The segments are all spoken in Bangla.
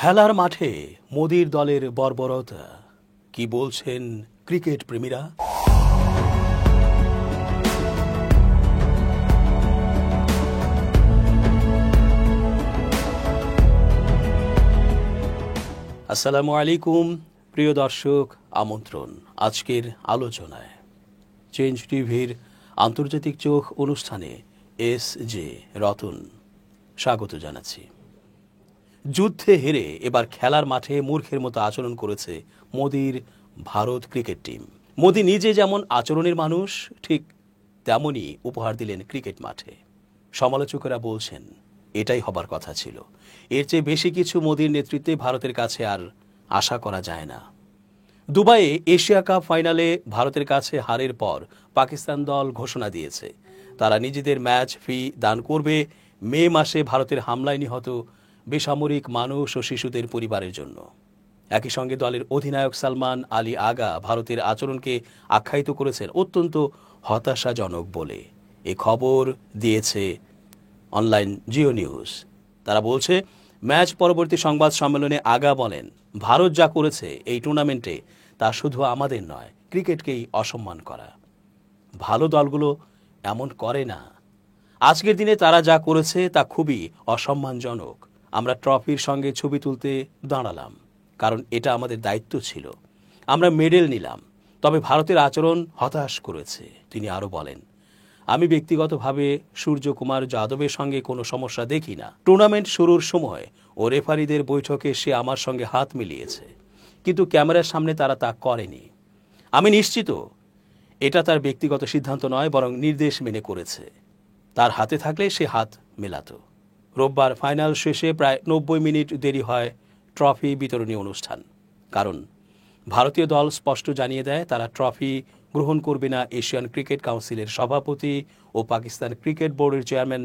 খেলার মাঠে মোদির দলের বর্বরতা কি বলছেন ক্রিকেট প্রেমীরা? আসসালামু আলাইকুম প্রিয় দর্শক, আমন্ত্রণ আজকের আলোচনায়। চেঞ্জ টিভির আন্তর্জাতিক চোখ অনুষ্ঠানে এস.জে. রতন স্বাগত জানাচ্ছি। যুদ্ধে হেরে এবার খেলার মাঠে মূর্খের মতো আচরণ করেছে মোদির ভারত ক্রিকেট টিম। মোদি নিজে যেমন আচরণের মানুষ, ঠিক তেমনই উপহার দিলেন ক্রিকেট মাঠে। সমালোচকেরা বলছেন এটাই হবার কথা ছিল। এর চেয়ে বেশি কিছু মোদির নেতৃত্বে ভারতের কাছে আর আশা করা যায় না। দুবাইয়ে এশিয়া কাপ ফাইনালে ভারতের কাছে হারের পর পাকিস্তান দল ঘোষণা দিয়েছে তারা নিজেদের ম্যাচ ফি দান করবে মে মাসে ভারতের হামলায় নিহত বেসামরিক মানুষ ও শিশুদের পরিবারের জন্য। একই সঙ্গে দলের অধিনায়ক সালমান আলী আগা ভারতের আচরণকে আখ্যায়িত করেছেন অত্যন্ত হতাশাজনক বলে। এ খবর দিয়েছে অনলাইন জিও নিউজ। তারা বলছে, ম্যাচ পরবর্তী সংবাদ সম্মেলনে আগা বলেন, ভারত যা করেছে এই টুর্নামেন্টে তা শুধু আমাদের নয়, ক্রিকেটকেই অসম্মান করা। ভালো দলগুলো এমন করে না। আজকের দিনে তারা যা করেছে তা খুবই অসম্মানজনক। আমরা ট্রফির সঙ্গে ছবি তুলতে দাঁড়ালাম, কারণ এটা আমাদের দায়িত্ব ছিল। আমরা মেডেল নিলাম, তবে ভারতের আচরণ হতাশ করেছে। তিনি আরও বলেন, আমি ব্যক্তিগতভাবে সূর্যকুমার যাদবের সঙ্গে কোনো সমস্যা দেখি না। টুর্নামেন্ট শুরুর সময় ও রেফারিদের বৈঠকে সে আমার সঙ্গে হাত মিলিয়েছে, কিন্তু ক্যামেরার সামনে তারা তা করেনি। আমি নিশ্চিত এটা তার ব্যক্তিগত সিদ্ধান্ত নয়, বরং নির্দেশ মেনে করেছে। তার হাতে থাকলে সে হাত মেলাত। রোববার ফাইনাল শেষে প্রায় 90 মিনিট দেরি হয় ট্রফি বিতরণী অনুষ্ঠান, কারণ ভারতীয় দল স্পষ্ট জানিয়ে দেয় তারা ট্রফি গ্রহণ করবে না এশিয়ান ক্রিকেট কাউন্সিলের সভাপতি ও পাকিস্তান ক্রিকেট বোর্ডের চেয়ারম্যান,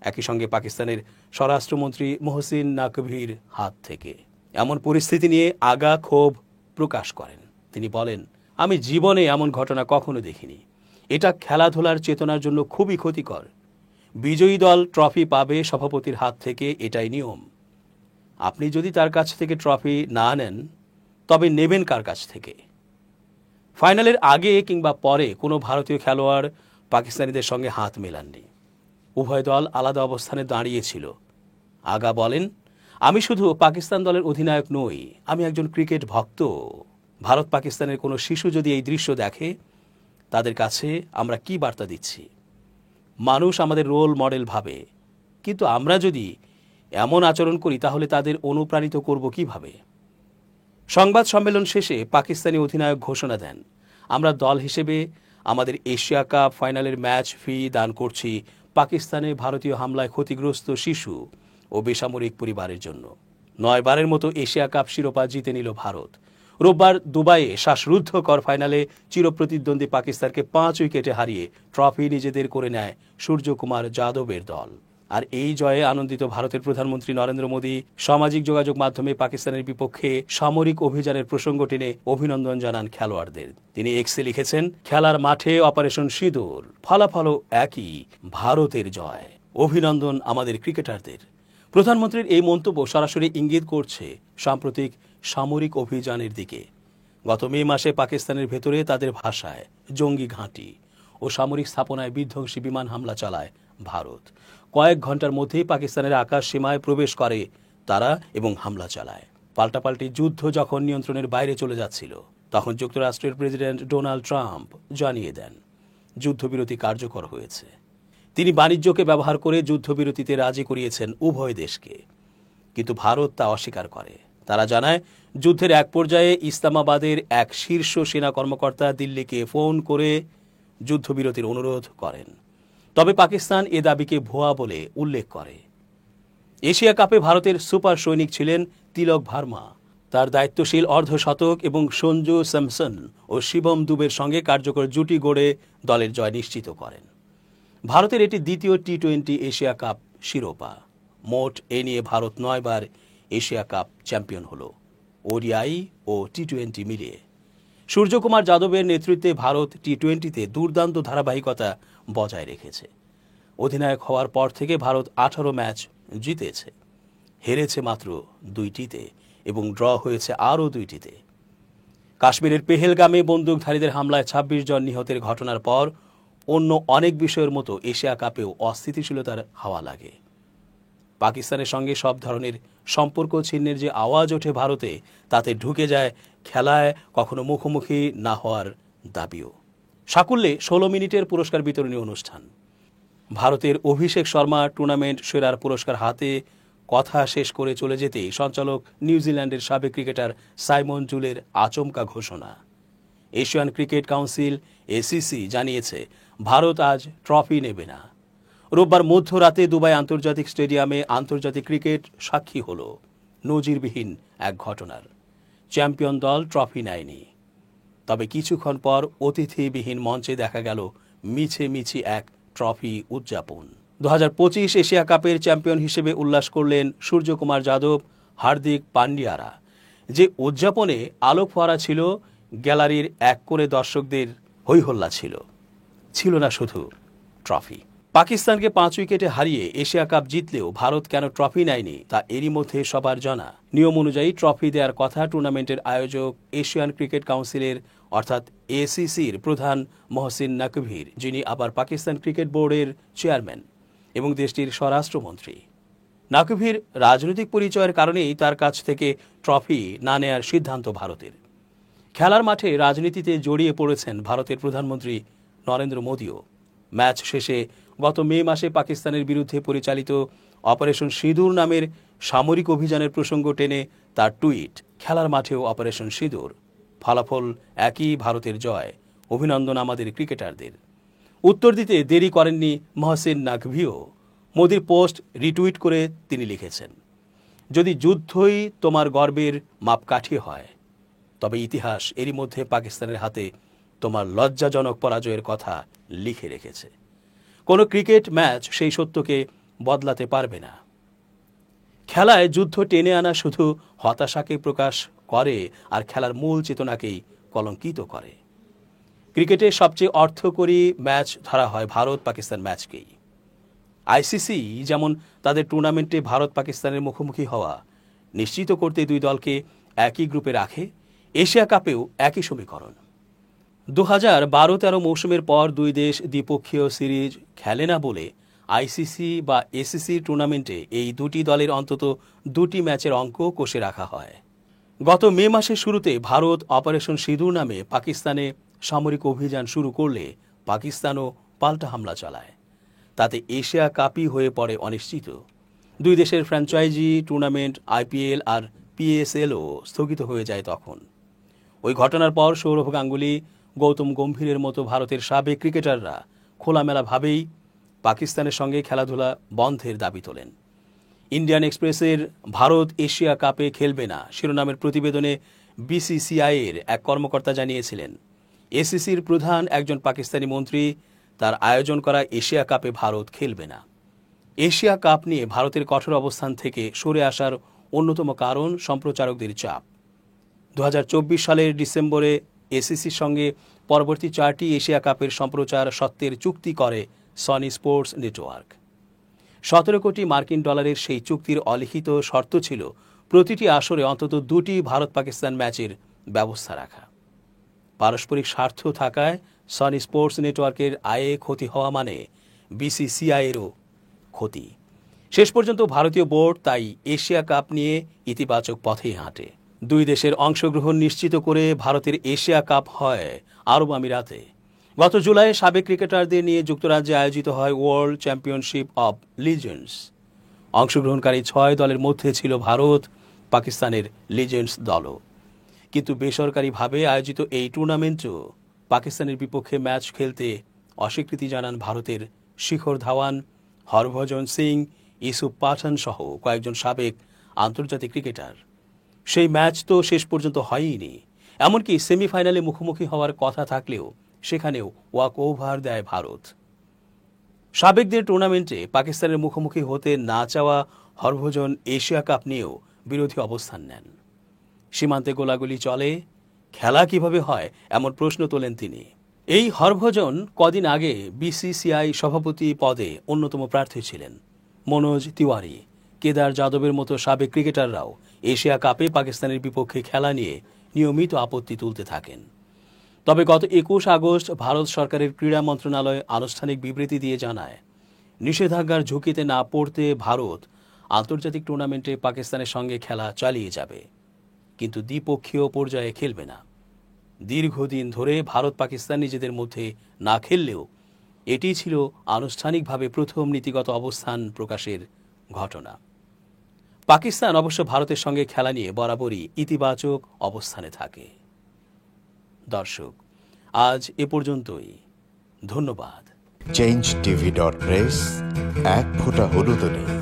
একই সঙ্গে পাকিস্তানের স্বরাষ্ট্রমন্ত্রী মোহসিন নাকভির হাত থেকে। এমন পরিস্থিতি নিয়ে আগা ক্ষোভ প্রকাশ করেন। তিনি বলেন, আমি জীবনে এমন ঘটনা কখনো দেখিনি। এটা খেলাধুলার চেতনার জন্য খুবই ক্ষতিকর। বিজয়ী দল ট্রফি পাবে সভাপতির হাত থেকে, এটাই নিয়ম। আপনি যদি তার কাছ থেকে ট্রফি না নেন, তবে নেবেন কার কাছ থেকে? ফাইনালের আগে কিংবা পরে কোনো ভারতীয় খেলোয়াড় পাকিস্তানিদের সঙ্গে হাত মেলাননি। উভয় দল আলাদা অবস্থানে দাঁড়িয়েছিল। আগা বলেন, আমি শুধু পাকিস্তান দলের অধিনায়ক নই, আমি একজন ক্রিকেট ভক্ত। ভারত পাকিস্তানের কোনো শিশু যদি এই দৃশ্য দেখে, তাদের কাছে আমরা কি বার্তা দিচ্ছি? মানুষ আমাদের রোল মডেল ভাবে, কিন্তু আমরা যদি এমন আচরণ করি তাহলে তাদের অনুপ্রাণিত করব কিভাবে? সংবাদ সম্মেলন শেষে পাকিস্তানি অধিনায়ক ঘোষণা দেন, আমরা দল হিসেবে আমাদের এশিয়া কাপ ফাইনালের ম্যাচ ফি দান করছি পাকিস্তানে ভারতীয় হামলায় ক্ষতিগ্রস্ত শিশু ও বেসামরিক পরিবারের জন্য। 9 বারের মতো এশিয়া কাপ শিরোপা জিতে নিল ভারত। রোববার দুবাইয়ে শ্বাসরুদ্ধকর ফাইনালে চিরপ্রতিদ্বন্দ্বী পাকিস্তানকে 5 উইকেটে হারিয়ে ট্রফি নিজেদের করে নেয় সূর্যকুমার যাদবের দল। আর এই জয়ে আনন্দিত ভারতের প্রধানমন্ত্রী নরেন্দ্র মোদী সামাজিক যোগাযোগ মাধ্যমে পাকিস্তানের বিপক্ষে সামরিক অভিযানের প্রসঙ্গ টেনে অভিনন্দন জানান খেলোয়াড়দের। তিনি এক্সে লিখেছেন, খেলার মাঠে অপারেশন সিঁদুর, ফলাফলও একই, ভারতের জয়। অভিনন্দন আমাদের ক্রিকেটারদের। প্রধানমন্ত্রীর এই মন্তব্য সরাসরি ইঙ্গিত করছে সাম্প্রতিক সামরিক অভিযানের দিকে। গত মে মাসে পাকিস্তানের ভেতরে তাদের ভাষায় জঙ্গি ঘাঁটি ও সামরিক স্থাপনায় বিধ্বংসী বিমান হামলা চালায় ভারত। কয়েক ঘন্টার মধ্যেই পাকিস্তানের আকাশ সীমায় প্রবেশ করে তারা এবং হামলা চালায়। পাল্টাপাল্টি যুদ্ধ যখন নিয়ন্ত্রণের বাইরে চলে যাচ্ছিল, তখন যুক্তরাষ্ট্রের প্রেসিডেন্ট ডোনাল্ড ট্রাম্প জানিয়ে দেন যুদ্ধবিরতি কার্যকর হয়েছে। তিনি বাণিজ্যকে ব্যবহার করে যুদ্ধবিরতিতে রাজি করিয়েছেন উভয় দেশকে, কিন্তু ভারত তা অস্বীকার করে। তারা জানায়, যুদ্ধের এক পর্যায়ে ইসলামাবাদের এক শীর্ষ সেনা কর্মকর্তা দিল্লিকে ফোন করে যুদ্ধবিরতির অনুরোধ করেন, তবে পাকিস্তান এ দাবিকে ভুয়া বলে উল্লেখ করে। এশিয়া কাপে ভারতের সুপার সৈনিক ছিলেন তিলক ভার্মা। তার দায়িত্বশীল অর্ধশতক এবং সঞ্জু স্যামসন ও শিবম দুবের সঙ্গে কার্যকর জুটি গড়ে দলের জয় নিশ্চিত করেন। ভারতের এটি দ্বিতীয় টি-20 এশিয়া কাপ শিরোপা। মোট এ নিয়ে ভারত 9 বার এশিয়া কাপ চ্যাম্পিয়ন হল, ওডিআই ও টি-20 মিলিয়ে। সূর্যকুমার যাদবের নেতৃত্বে ভারত টি-20তে দুর্দান্ত ধারাবাহিকতা বজায় রেখেছে। অধিনায়ক হওয়ার পর থেকে ভারত 18 ম্যাচ জিতেছে। হেরেছে মাত্র 2টিতে এবং ড্র হয়েছে আরও 2টিতে। কাশ্মীরের পেহেলগামে বন্দুকধারীদের হামলায় 26 জন নিহতের ঘটনার পর অন্য অনেক বিষয়ের মতো এশিয়া কাপেও অস্থিতিশীলতার হাওয়া লাগে। পাকিস্তানের সঙ্গে সব ধরনের সম্পর্ক ছিন্নের যে আওয়াজ ওঠে ভারতে, তাতে ঢুকে যায় খেলায় কখনো মুখোমুখি না হওয়ার দাবিও। সাকুল্যে 16 মিনিটের পুরস্কার বিতরণী অনুষ্ঠান। ভারতের অভিষেক শর্মা টুর্নামেন্ট সেরার পুরস্কার হাতে কথা শেষ করে চলে যেতেই সঞ্চালক নিউজিল্যান্ডের সাবেক ক্রিকেটার সাইমন জুলের আচমকা ঘোষণা। এশিয়ান ক্রিকেট কাউন্সিল এসিসি জানিয়েছে ভারত আজ ট্রফি নেবে না। রোববার মধ্যরাতে দুবাই আন্তর্জাতিক স্টেডিয়ামে আন্তর্জাতিক ক্রিকেট সাক্ষী হল নজিরবিহীন এক ঘটনার। চ্যাম্পিয়ন দল ট্রফি নেয়নি, তবে কিছুক্ষণ পর অতিথিবিহীন মঞ্চে দেখা গেল মিছি এক ট্রফি উদযাপন। 2025 এশিয়া কাপের চ্যাম্পিয়ন হিসেবে উল্লাস করলেন সূর্যকুমার যাদব, হার্দিক পান্ডিয়ারা। যে উদযাপনে আলোক ফোয়ারা ছিল, গ্যালারির এক কোণে দর্শকদের হৈহল্লা ছিল না শুধু ট্রফি। পাকিস্তানকে 5 উইকেটে হারিয়ে এশিয়া কাপ জিতলেও ভারত কেন ট্রফি নেয়নি তা এরই মধ্যে সবার জানা। নিয়ম অনুযায়ী ট্রফি দেওয়ার কথা টুর্নামেন্টের আয়োজক এশিয়ান ক্রিকেট কাউন্সিলের অর্থাৎ এসিসির প্রধান মহসিন নাকভির, যিনি আবার পাকিস্তান ক্রিকেট বোর্ডের চেয়ারম্যান এবং দেশটির স্বরাষ্ট্রমন্ত্রী। নাকভির রাজনৈতিক পরিচয়ের কারণেই তার কাছ থেকে ট্রফি না নেয়ার সিদ্ধান্ত ভারতের। খেলার মাঠে রাজনীতিতে জড়িয়ে পড়েছেন ভারতের প্রধানমন্ত্রী নরেন্দ্র মোদীও। ম্যাচ শেষে গত মে মাসে পাকিস্তানের বিরুদ্ধে পরিচালিত অপারেশন সিঁদুর নামের সামরিক অভিযানের প্রসঙ্গ টেনে তার টুইট, খেলার মাঠেও অপারেশন সিঁদুর, ফলাফল একই, ভারতের জয়, অভিনন্দন আমাদের ক্রিকেটারদের। উত্তর দিতে দেরি করেননি মহসিন নাকভিও। মোদির পোস্ট রিটুইট করে তিনি লিখেছেন, যদি যুদ্ধই তোমার গর্বের মাপকাঠি হয়, তবে ইতিহাস এরই মধ্যে পাকিস্তানের হাতে তোমার লজ্জাজনক পরাজয়ের কথা লিখে রেখেছে। কোনো ক্রিকেট ম্যাচ সেই সত্যকে বদলাতে পারবে না। খেলায় যুদ্ধ টেনে আনা শুধু হতাশাকে প্রকাশ করে আর খেলার মূল চেতনাকেই কলঙ্কিত করে। ক্রিকেটে সবচেয়ে অর্থকরী ম্যাচ ধরা হয় ভারত পাকিস্তান ম্যাচকেই। আইসিসি যেমন তাদের টুর্নামেন্টে ভারত পাকিস্তানের মুখোমুখি হওয়া নিশ্চিত করতে দুই দলকে একই গ্রুপে রাখে, এশিয়া কাপেও একই সমীকরণ। 2012-13 মৌসুমের পর দুই দেশ দ্বিপক্ষীয় সিরিজ খেলে না বলে আইসিসি বা এসিসি টুর্নামেন্টে এই দুটি দলের অন্তত 2টি ম্যাচের অঙ্ক কষে রাখা হয়। গত মে মাসের শুরুতে ভারত অপারেশন সিঁদুর নামে পাকিস্তানে সামরিক অভিযান শুরু করলে পাকিস্তানও পাল্টা হামলা চালায়। তাতে এশিয়া কাপই হয়ে পড়ে অনিশ্চিত। দুই দেশের ফ্র্যাঞ্চাইজি টুর্নামেন্ট আইপিএল আর পিএসএলও স্থগিত হয়ে যায় তখন। ওই ঘটনার পর সৌরভ গাঙ্গুলি, গৌতম গম্ভীরের মতো ভারতের সাবেক ক্রিকেটাররা খোলামেলাভাবেই পাকিস্তানের সঙ্গে খেলাধুলা বন্ধের দাবি তোলেন। ইন্ডিয়ান এক্সপ্রেসের ভারত এশিয়া কাপে খেলবে না শিরোনামের প্রতিবেদনে বিসিসিআইয়ের এক কর্মকর্তা জানিয়েছিলেন, এসিসির প্রধান একজন পাকিস্তানি মন্ত্রী তার আয়োজন করা এশিয়া কাপে ভারত খেলবে না। এশিয়া কাপ নিয়ে ভারতের কঠোর অবস্থান থেকে সরে আসার অন্যতম কারণ সম্প্রচারকদের চাপ। 2024 সালের ডিসেম্বরে এসিসির সঙ্গে পরবর্তী 4টি এশিয়া কাপের সম্প্রচার সত্ত্বের চুক্তি করে সনি স্পোর্টস নেটওয়ার্ক। 17 কোটি মার্কিন ডলারের সেই চুক্তির অলিখিত শর্ত ছিল প্রতিটি আসরে অন্তত 2টি ভারত পাকিস্তান ম্যাচের ব্যবস্থা রাখা। পারস্পরিক স্বার্থ থাকায় সনি স্পোর্টস নেটওয়ার্কের আয়ে ক্ষতি হওয়া মানে বিসিসিআইয়েরও ক্ষতি। শেষ পর্যন্ত ভারতীয় বোর্ড তাই এশিয়া কাপ নিয়ে ইতিবাচক পথেই হাঁটে। দুই দেশের অংশগ্রহণ নিশ্চিত করে ভারতের এশিয়া কাপ হয় আরব আমিরাতে। গত জুলাই সাবেক ক্রিকেটারদের নিয়ে যুক্তরাজ্যে আয়োজিত হয় ওয়ার্ল্ড চ্যাম্পিয়নশিপ অব লিজেন্ডস। অংশগ্রহণকারী 6 দলের মধ্যে ছিল ভারত পাকিস্তানের লিজেন্ডস দলও। কিন্তু বেসরকারিভাবে আয়োজিত এই টুর্নামেন্টও পাকিস্তানের বিপক্ষে ম্যাচ খেলতে অস্বীকৃতি জানান ভারতের শিখর ধাওয়ান, হরভজন সিং, ইউসুফ পাঠান সহ কয়েকজন সাবেক আন্তর্জাতিক ক্রিকেটার। সেই ম্যাচ তো শেষ পর্যন্ত হয়ইনি। এমনকি সেমিফাইনালে মুখোমুখি হওয়ার কথা থাকলেও সেখানেও ওয়াক ওভার দেয় ভারত। সাবেকদের টুর্নামেন্টে পাকিস্তানের মুখোমুখি হতে না চাওয়া হরভজন এশিয়া কাপ নিয়েও বিরোধী অবস্থান নেন। সীমান্তে গোলাগুলি চলে, খেলা কিভাবে হয় এমন প্রশ্ন তোলেন তিনি। এই হরভজন কদিন আগে বিসিসিআই সভাপতি পদে অন্যতম প্রার্থী ছিলেন। মনোজ তিওয়ারি কেদার যাদবের মতো সাবেক ক্রিকেটাররাও এশিয়া কাপে পাকিস্তানের বিপক্ষে খেলা নিয়ে নিয়মিত আপত্তি তুলতে থাকেন। তবে গত 21 আগস্ট ভারত সরকারের ক্রীড়া মন্ত্রণালয় আনুষ্ঠানিক বিবৃতি দিয়ে জানায়, নিষেধাজ্ঞার ঝুঁকিতে না পড়তে ভারত আন্তর্জাতিক টুর্নামেন্টে পাকিস্তানের সঙ্গে খেলা চালিয়ে যাবে, কিন্তু দ্বিপক্ষীয় পর্যায়ে খেলবে না। দীর্ঘদিন ধরে ভারত পাকিস্তান নিজেদের মধ্যে না খেললেও এটি ছিল আনুষ্ঠানিকভাবে প্রথম নীতিগত অবস্থান প্রকাশের ঘটনা। পাকিস্তান অবশ্য ভারতের সঙ্গে খেলা নিয়ে বরাবরই ইতিবাচক অবস্থানে থাকে। দর্শক, আজ এ পর্যন্তই। ধন্যবাদ। changeTV.press, এক ফোঁটা হলুদ নেই।